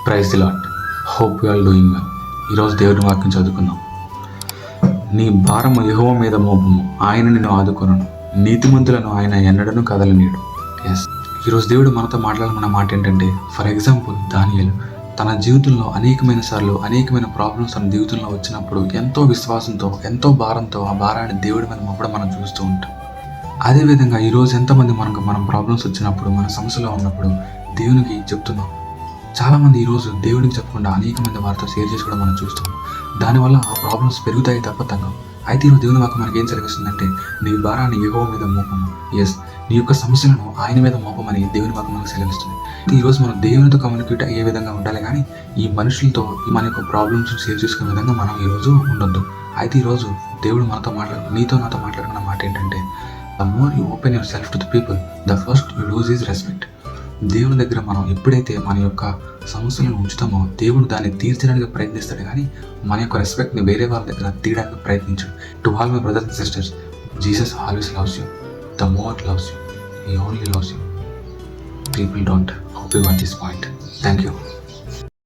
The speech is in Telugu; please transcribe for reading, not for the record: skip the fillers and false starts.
Praise the Lord. Hope you are doing well. ఈరోజు దేవుని వాక్యం చదువుకుందాం. నీ భారము యెహోవా మీద మోపము, ఆయన నిన్ను ఆదుకొనును. నీతిమంతులను ఆయన ఎన్నడను కదలనీయడు. ఎస్, ఈరోజు దేవుడు మనతో మాట్లాడమన్న మాట ఏంటంటే, ఫర్ ఎగ్జాంపుల్ దానియేలు తన జీవితంలో అనేకమైన ప్రాబ్లమ్స్ తన జీవితంలో వచ్చినప్పుడు ఎంతో విశ్వాసంతో, ఎంతో భారంతో ఆ భారాన్ని దేవుడి మీద మోపడం మనం చూస్తూ ఉంటాం. అదేవిధంగా ఈరోజు ఎంతమంది మనం ప్రాబ్లమ్స్ వచ్చినప్పుడు, మన సమస్యలో ఉన్నప్పుడు దేవునికి చెప్తున్నాం. చాలామంది ఈరోజు దేవుడికి చెప్పకుండా అనేక మంది వారితో షేర్ చేసి కూడా మనం చూస్తాం. దానివల్ల ఆ ప్రాబ్లమ్స్ పెరుగుతాయి తప్ప తగ్గవు. అయితే ఈరోజు దేవుని వాక్యం మనకి ఏం సెలవిస్తుందంటే, నీ భారాన్ని యెహోవా మీద మోపము. ఎస్, నీ యొక్క సమస్యలను ఆయన మీద మోపమని దేవుని వాక్యం మనకు సెలవిస్తుంది. ఈరోజు మనం దేవునితో కమ్యూనికేట్ అయ్యే విధంగా ఉండాలి, కానీ ఈ మనుషులతో మన యొక్క ప్రాబ్లమ్స్ షేర్ చేసుకునే విధంగా మనం ఈరోజు ఉండొద్దు. అయితే ఈరోజు దేవుడు నీతో నాతో మాట్లాడుకున్న మాట ఏంటంటే, the more you open your self to the people, the first you lose is respect. దేవుని దగ్గర మనం ఎప్పుడైతే మన యొక్క సమస్యలను ఉంచుతామో, దేవుడు దాన్ని తీర్చడానికి ప్రయత్నిస్తాడు, కానీ మన యొక్క రెస్పెక్ట్ని వేరే వాళ్ళ దగ్గర తీయడానికి ప్రయత్నించాడు. To all my brothers and sisters, Jesus always loves you. The more loves you, he only loves you. People don't. Hope you got this point. Thank you.